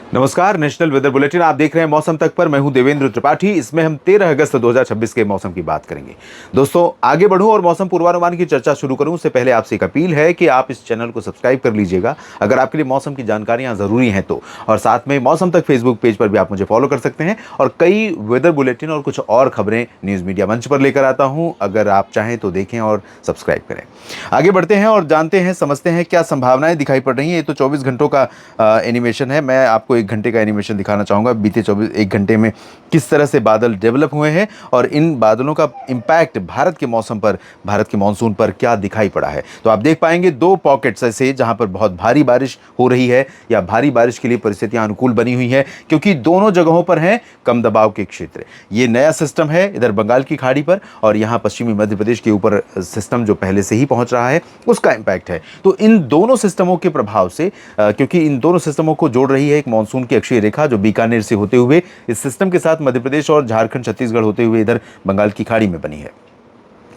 नमस्कार। National weather bulletin आप देख रहे हैं मौसम तक पर। मैं हूं देवेंद्र त्रिपाठी। इसमें हम 13 अगस्त 2026 के मौसम की बात करेंगे। दोस्तों, आगे बढ़ूं और मौसम पूर्वानुमान की चर्चा शुरू करूं उससे पहले आपसे एक अपील है कि आप इस चैनल को सब्सक्राइब कर लीजिएगा अगर आपके लिए मौसम की जानकारियां जरूरी हैं तो। और साथ में मौसम तक फेसबुक पेज पर भी आप मुझे फॉलो कर सकते हैं और कई वेदर बुलेटिन और कुछ और खबरें न्यूज मीडिया मंच पर लेकर आता हूं। अगर आप चाहें तो देखें और सब्सक्राइब करें। आगे बढ़ते हैं और जानते हैं, समझते हैं क्या संभावनाएं दिखाई पड़ रही हैं। ये तो 24 घंटों का एनिमेशन है। मैं आपको 1 घंटे का एनिमेशन दिखाना चाहूँगा। बीते 1 घंटे में किस तरह से बादल डेवलप हुए हैं और इन बादलों का इम्पैक्ट भारत के मौसम पर, भारत के मानसून पर क्या दिखाई पड़ा है। तो आप देख पाएंगे 2 पॉकेट्स ऐसे जहां पर बहुत भारी बारिश हो रही है या भारी बारिश के लिए परिस्थितियां अनुकूल बनी हुई हैं, क्योंकि दोनों जगहों पर हैं कम दबाव के क्षेत्र। ये नया सिस्टम है इधर बंगाल की खाड़ी पर और यहाँ पश्चिमी मध्य प्रदेश के ऊपर सिस्टम जो पहले से ही पहुंच रहा है उसका इम्पैक्ट है। तो इन दोनों सिस्टमों के प्रभाव से, क्योंकि इन दोनों सिस्टमों को जोड़ रही है एक मानसून की अक्षीय रेखा जो बीकानेर से होते हुए इस सिस्टम के साथ मध्य प्रदेश और झारखंड छत्तीसगढ़ होते हुए इधर बंगाल की खाड़ी में बनी है।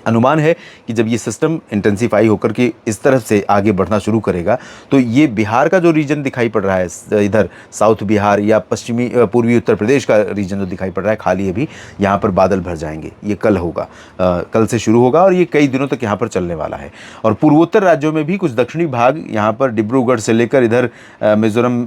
अनुमान है कि जब ये सिस्टम इंटेंसिफाई होकर के इस तरफ से आगे बढ़ना शुरू करेगा तो ये बिहार का जो रीजन दिखाई पड़ रहा है, इधर साउथ बिहार या पश्चिमी पूर्वी उत्तर प्रदेश का रीजन जो दिखाई पड़ रहा है खाली अभी, यहाँ पर बादल भर जाएंगे। ये कल होगा, कल से शुरू होगा और ये कई दिनों तक यहाँ पर चलने वाला है। और पूर्वोत्तर राज्यों में भी कुछ दक्षिणी भाग, यहाँ पर डिब्रूगढ़ से लेकर इधर मिजोरम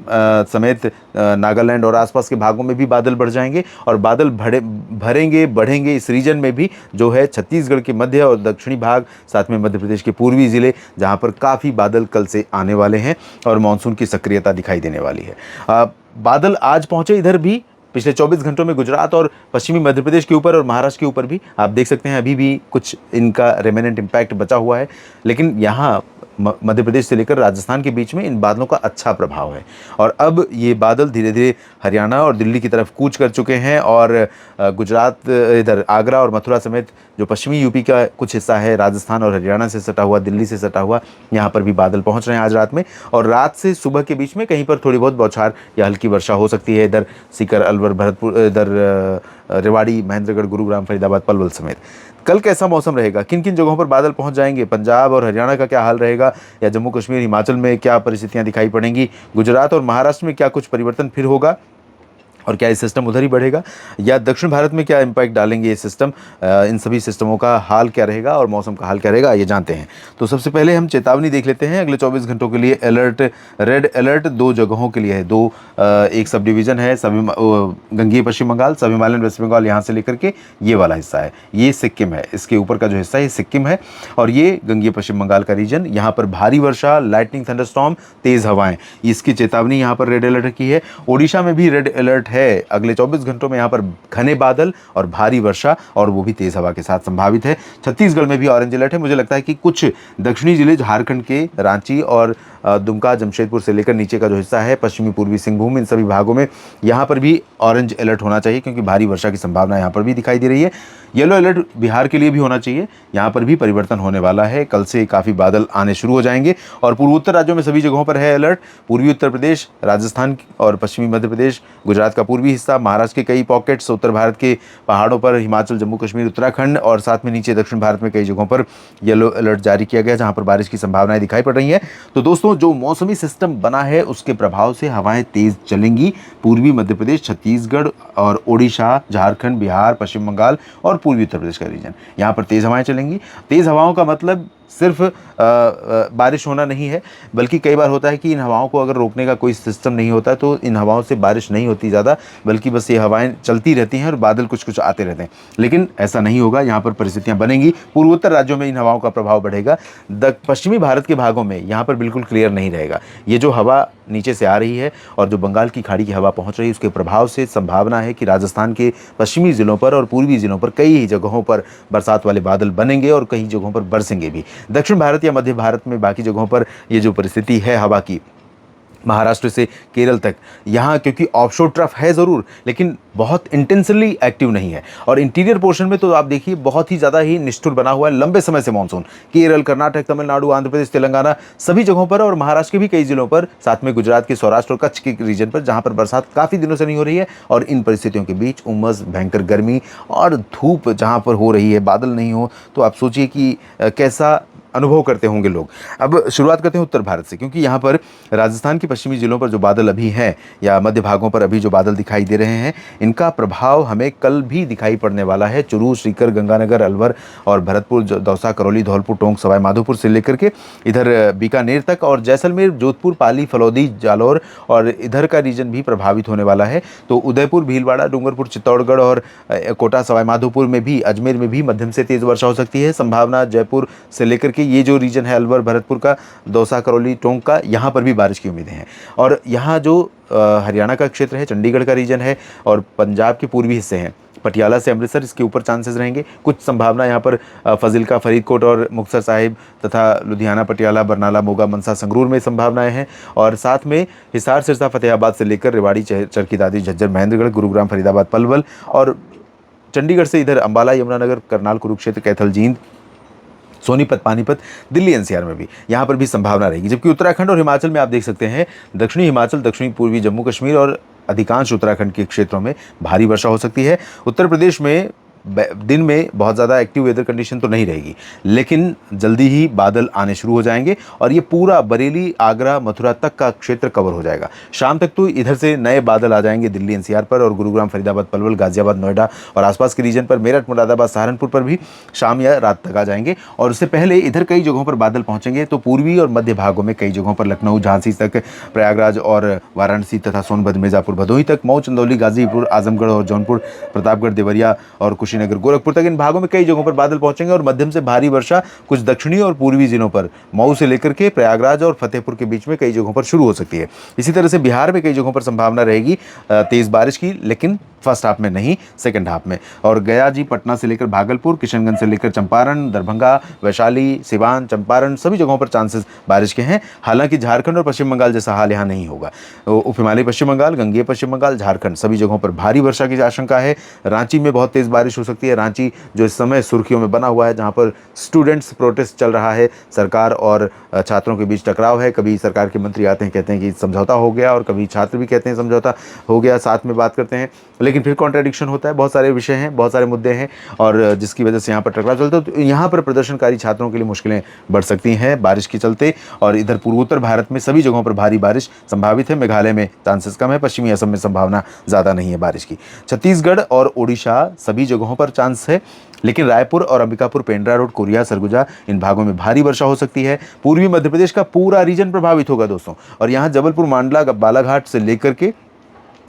समेत नागालैंड और आसपास के भागों में भी बादल बढ़ जाएंगे और बादल भरेंगे बढ़ेंगे इस रीजन में भी, जो है छत्तीसगढ़ के मध्य और दक्षिणी भाग, साथ में मध्य प्रदेश के पूर्वी जिले, जहां पर काफ़ी बादल कल से आने वाले हैं और मानसून की सक्रियता दिखाई देने वाली है। बादल आज पहुंचे इधर भी पिछले 24 घंटों में गुजरात और पश्चिमी मध्य प्रदेश के ऊपर और महाराष्ट्र के ऊपर भी आप देख सकते हैं अभी भी कुछ इनका रेमेनेंट इम्पैक्ट बचा हुआ है। लेकिन यहाँ मध्य प्रदेश से लेकर राजस्थान के बीच में इन बादलों का अच्छा प्रभाव है और अब ये बादल धीरे धीरे हरियाणा और दिल्ली की तरफ कूच कर चुके हैं और गुजरात, इधर आगरा और मथुरा समेत जो पश्चिमी यूपी का कुछ हिस्सा है, राजस्थान और हरियाणा से सटा हुआ, दिल्ली से सटा हुआ, यहाँ पर भी बादल पहुँच रहे हैं आज रात में। और रात से सुबह के बीच में कहीं पर थोड़ी बहुत बौछार या हल्की वर्षा हो सकती है इधर सीकर, अलवर, भरतपुर, इधर रेवाड़ी, महेंद्रगढ़, गुरुग्राम, फरीदाबाद, पलवल समेत। कल कैसा मौसम रहेगा, किन किन जगहों पर बादल पहुंच जाएंगे, पंजाब और हरियाणा का क्या हाल रहेगा, या जम्मू कश्मीर, हिमाचल में क्या परिस्थितियां दिखाई पड़ेंगी, गुजरात और महाराष्ट्र में क्या कुछ परिवर्तन फिर होगा और क्या ये सिस्टम उधर ही बढ़ेगा, या दक्षिण भारत में क्या इम्पैक्ट डालेंगे ये सिस्टम, इन सभी सिस्टमों का हाल क्या रहेगा और मौसम का हाल क्या रहेगा, ये जानते हैं। तो सबसे पहले हम चेतावनी देख लेते हैं। अगले 24 घंटों के लिए अलर्ट, रेड अलर्ट 2 जगहों के लिए है। एक सब डिवीज़न है, गंगीय पश्चिम बंगाल, सब हिमालयन वेस्ट बंगाल, यहाँ से लेकर के ये वाला हिस्सा है, ये सिक्किम है, इसके ऊपर का जो हिस्सा है ये सिक्किम है और ये गंगीय पश्चिम बंगाल का रीजन। यहाँ पर भारी वर्षा, लाइटनिंग, थंडरस्टॉर्म, तेज़ हवाएं, इसकी चेतावनी यहाँ पर रेड अलर्ट की है। ओडिशा में भी रेड अलर्ट है। अगले 24 घंटों में यहाँ पर घने बादल और भारी वर्षा और वो भी तेज हवा के साथ संभावित है। छत्तीसगढ़ में भी ऑरेंज अलर्ट है। मुझे लगता है कि कुछ दक्षिणी जिले झारखंड के रांची और दुमका, जमशेदपुर से लेकर नीचे का जो हिस्सा है, पश्चिमी पूर्वी सिंहभूम, इन सभी भागों में यहाँ पर भी ऑरेंज अलर्ट होना चाहिए क्योंकि भारी वर्षा की संभावना यहाँ पर भी दिखाई दे रही है। येलो अलर्ट बिहार के लिए भी होना चाहिए। यहाँ पर भी परिवर्तन होने वाला है, कल से काफ़ी बादल आने शुरू हो जाएंगे और पूर्वोत्तर राज्यों में सभी जगहों पर है अलर्ट। पूर्वी उत्तर प्रदेश, राजस्थान और पश्चिमी मध्य प्रदेश, गुजरात का पूर्वी हिस्सा, महाराष्ट्र के कई पॉकेट्स, उत्तर भारत के पहाड़ों पर, हिमाचल, जम्मू कश्मीर, उत्तराखंड और साथ में नीचे दक्षिण भारत में कई जगहों पर येलो अलर्ट जारी किया गया जहाँ पर बारिश की संभावनाएं दिखाई पड़ रही हैं। तो दोस्तों, जो मौसमी सिस्टम बना है उसके प्रभाव से हवाएं तेज चलेंगी। पूर्वी मध्य प्रदेश, छत्तीसगढ़ और ओडिशा, झारखंड, बिहार, पश्चिम बंगाल और पूर्वी उत्तर प्रदेश का रीजन, यहाँ पर तेज़ हवाएं चलेंगी। तेज़ हवाओं का मतलब सिर्फ बारिश होना नहीं है, बल्कि कई बार होता है कि इन हवाओं को अगर रोकने का कोई सिस्टम नहीं होता तो इन हवाओं से बारिश नहीं होती ज़्यादा, बल्कि बस ये हवाएं चलती रहती हैं और बादल कुछ कुछ आते रहते हैं। लेकिन ऐसा नहीं होगा, यहाँ पर परिस्थितियाँ बनेंगी। पूर्वोत्तर राज्यों में इन हवाओं का प्रभाव बढ़ेगा। पश्चिमी भारत के भागों में यहाँ पर बिल्कुल क्लियर नहीं रहेगा। ये जो हवा नीचे से आ रही है और जो बंगाल की खाड़ी की हवा पहुँच रही है उसके प्रभाव से संभावना है कि राजस्थान के पश्चिमी ज़िलों पर और पूर्वी ज़िलों पर कई जगहों पर बरसात वाले बादल बनेंगे और कई जगहों पर बरसेंगे भी। दक्षिण भारत या मध्य भारत में बाकी जगहों पर ये जो परिस्थिति है हवा की, महाराष्ट्र से केरल तक, यहाँ क्योंकि ऑफशोर ट्रफ है ज़रूर लेकिन बहुत इंटेंसली एक्टिव नहीं है और इंटीरियर पोर्शन में तो आप देखिए बहुत ही ज़्यादा ही निष्ठुर बना हुआ है लंबे समय से मानसून। केरल, कर्नाटक, तमिलनाडु, आंध्र प्रदेश, तेलंगाना सभी जगहों पर और महाराष्ट्र के भी कई जिलों पर, साथ में गुजरात के सौराष्ट्र और कच्छ के रीजन पर जहाँ पर बरसात काफ़ी दिनों से नहीं हो रही है। और इन परिस्थितियों के बीच उमस, भयंकर गर्मी और धूप जहाँ पर हो रही है, बादल नहीं हो, तो आप सोचिए कि कैसा अनुभव करते होंगे लोग। अब शुरुआत करते हैं उत्तर भारत से, क्योंकि यहाँ पर राजस्थान के पश्चिमी जिलों पर जो बादल अभी हैं या मध्य भागों पर अभी जो बादल दिखाई दे रहे हैं, इनका प्रभाव हमें कल भी दिखाई पड़ने वाला है। चुरू, सीकर, गंगानगर, अलवर और भरतपुर, दौसा, करौली, धौलपुर, टोंक, सवाई माधोपुर से लेकर के इधर बीकानेर तक और जैसलमेर, जोधपुर, पाली, फलौदी, जालौर और इधर का रीजन भी प्रभावित होने वाला है। तो उदयपुर, भीलवाड़ा, डूंगरपुर, चित्तौड़गढ़ और कोटा, सवाई माधोपुर में भी, अजमेर में भी मध्यम से तेज वर्षा हो सकती है। संभावना जयपुर से लेकर के ये जो रीजन है अलवर, भरतपुर का, दौसा, करौली, टोंक का, यहाँ पर भी बारिश की उम्मीदें हैं। और यहाँ जो हरियाणा का क्षेत्र है, चंडीगढ़ का रीजन है और पंजाब के पूर्वी हिस्से हैं, पटियाला से अमृतसर, इसके ऊपर चांसेस रहेंगे। कुछ संभावना यहाँ पर फाजिल्का, फरीदकोट और मुक्तसर साहिब तथा लुधियाना, पटियाला, बरनाला, मोगा, मनसा, संगरूर में संभावनाएं हैं। और साथ में हिसार, सिरसा, फतेहाबाद से लेकर रेवाड़ी, चरखी दादरी, झज्जर, महेंद्रगढ़, गुरुग्राम, फरीदाबाद, पलवल और चंडीगढ़ से इधर अंबाला, यमुनानगर, करनाल, कुरुक्षेत्र, कैथल, जींद, सोनीपत, पानीपत, दिल्ली एनसीआर में भी यहाँ पर भी संभावना रहेगी। जबकि उत्तराखंड और हिमाचल में आप देख सकते हैं, दक्षिणी हिमाचल, दक्षिणी पूर्वी जम्मू कश्मीर और अधिकांश उत्तराखंड के क्षेत्रों में भारी वर्षा हो सकती है। उत्तर प्रदेश में दिन में बहुत ज़्यादा एक्टिव वेदर कंडीशन तो नहीं रहेगी, लेकिन जल्दी ही बादल आने शुरू हो जाएंगे और ये पूरा बरेली, आगरा, मथुरा तक का क्षेत्र कवर हो जाएगा। शाम तक तो इधर से नए बादल आ जाएंगे दिल्ली एनसीआर पर और गुरुग्राम, फरीदाबाद, पलवल, गाजियाबाद, नोएडा और आसपास के रीजन पर, मेरठ, मुरादाबाद, सहारनपुर पर भी शाम या रात तक आ जाएंगे। और उससे पहले इधर कई जगहों पर बादल पहुंचेंगे, तो पूर्वी और मध्य भागों में कई जगहों पर, लखनऊ, झांसी तक, प्रयागराज और वाराणसी तथा सोनभद्र, मिर्जापुर, भदोही तक, मऊ, चंदौली, गाजीपुर, आजमगढ़ और जौनपुर, प्रतापगढ़, देवरिया और कुशीनगर, गोरखपुर तक इन भागों में कई जगहों पर बादल पहुंचेंगे और मध्यम से भारी वर्षा कुछ दक्षिणी और पूर्वी जिलों पर, मऊ से लेकर के प्रयागराज और फतेहपुर के बीच में कई जगहों पर शुरू हो सकती है। इसी तरह से बिहार में कई जगहों पर संभावना रहेगी तेज बारिश की, लेकिन फर्स्ट हाफ में नहीं, सेकंड हाफ में। और गया जी, पटना से लेकर भागलपुर, किशनगंज से लेकर चंपारण, दरभंगा, वैशाली, सिवान, चंपारण, सभी जगहों पर चांसेस बारिश के हैं। हालांकि झारखंड और पश्चिम बंगाल जैसा हाल यहाँ नहीं होगा। उप हिमालय पश्चिम बंगाल, गंगेय पश्चिम बंगाल, झारखंड, सभी जगहों पर भारी वर्षा की आशंका है। रांची में बहुत तेज बारिश हो सकती है। रांची जो इस समय सुर्खियों में बना हुआ है, जहाँ पर स्टूडेंट्स प्रोटेस्ट चल रहा है, सरकार और छात्रों के बीच टकराव है। कभी सरकार के मंत्री आते हैं, कहते हैं कि समझौता हो गया, और कभी छात्र भी कहते हैं समझौता हो गया, साथ में बात करते हैं, लेकिन फिर कॉन्ट्राडिक्शन होता है। बहुत सारे विषय हैं, बहुत सारे मुद्दे हैं और जिसकी वजह से यहाँ पर टकराव चलता है। तो यहाँ पर प्रदर्शनकारी छात्रों के लिए मुश्किलें बढ़ सकती हैं बारिश के चलते। और इधर पूर्वोत्तर भारत में सभी जगहों पर भारी बारिश संभावित है। मेघालय में चांसेस कम है, पश्चिमी असम में संभावना ज़्यादा नहीं है बारिश की। छत्तीसगढ़ और ओडिशा सभी जगहों पर चांस है, लेकिन रायपुर और अंबिकापुर, पेंड्रा रोड, कोरिया, सरगुजा, इन भागों में भारी वर्षा हो सकती है। पूर्वी मध्य प्रदेश का पूरा रीजन प्रभावित होगा दोस्तों। और यहाँ जबलपुर, मांडला, बालाघाट से लेकर के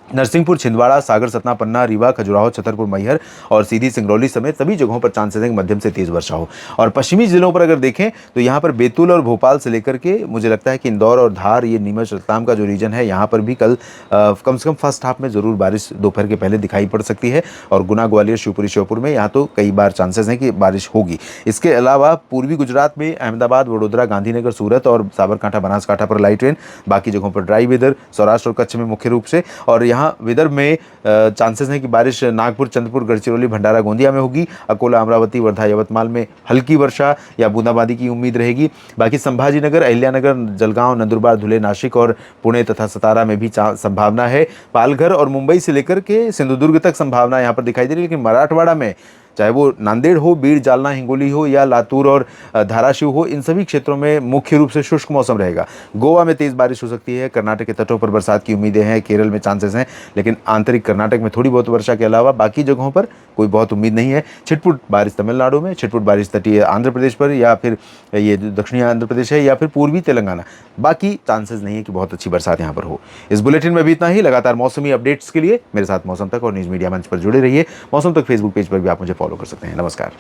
नरसिंहपुर, छिंदवाड़ा, सागर, सतना, पन्ना, रीवा, खजुराहो, छतरपुर, मैहर और सीधी, सिंगरौली समेत सभी जगहों पर चांसेस हैं मध्यम से तेज वर्षा हो। और पश्चिमी जिलों पर अगर देखें तो यहाँ पर बैतूल और भोपाल से लेकर के मुझे लगता है कि इंदौर और धार, ये नीमच, रतलाम का जो रीजन है, यहाँ पर भी कल कम से कम फर्स्ट हाफ में ज़रूर बारिश दोपहर के पहले दिखाई पड़ सकती है। और गुना, ग्वालियर, शिवपुरी, श्योपुर में यहाँ तो कई बार चांसेस हैं कि बारिश होगी। इसके अलावा पूर्वी गुजरात में अहमदाबाद, वडोदरा, गांधीनगर, सूरत और साबरकांठा, बनासकांठा पर लाइट रेन, बाकी जगहों पर ड्राई वेदर, सौराष्ट्र और कच्छ में मुख्य रूप से। और यहाँ विदर्भ में चांसेस हैं कि बारिश नागपुर, चंद्रपुर, गढ़चिरौली, भंडारा, गोंदिया में होगी। अकोला, अमरावती, वर्धा, यवतमाल में हल्की वर्षा या बूंदाबांदी की उम्मीद रहेगी। बाकी संभाजीनगर, अहिल्यानगर, जलगांव, नंदुरबार, धुले, नासिक और पुणे तथा सतारा में भी संभावना है। पालघर और मुंबई से लेकर के सिंधुदुर्ग तक संभावना यहाँ पर दिखाई दे रही है। लेकिन मराठवाड़ा में, चाहे वो नांदेड़ हो, बीड़, जालना, हिंगोली हो या लातूर और धाराशिव हो, इन सभी क्षेत्रों में मुख्य रूप से शुष्क मौसम रहेगा। गोवा में तेज़ बारिश हो सकती है। कर्नाटक के तटों पर बरसात की उम्मीदें हैं। केरल में चांसेस हैं, लेकिन आंतरिक कर्नाटक में थोड़ी बहुत वर्षा के अलावा बाकी जगहों पर कोई बहुत उम्मीद नहीं है। छिटपुट बारिश तमिलनाडु में, छिटपुट बारिश तटीय आंध्र प्रदेश पर, या फिर ये दक्षिणी आंध्र प्रदेश है, या फिर पूर्वी तेलंगाना। बाकी चांसेस नहीं है कि बहुत अच्छी बरसात यहाँ पर हो। इस बुलेटिन में भी इतना ही। लगातार मौसमी अपडेट्स के लिए मेरे साथ मौसम तक और न्यूज़ मीडिया मंच पर जुड़े रहिए। मौसम तक फेसबुक पेज पर भी आप मुझे फॉलो कर सकते हैं। नमस्कार।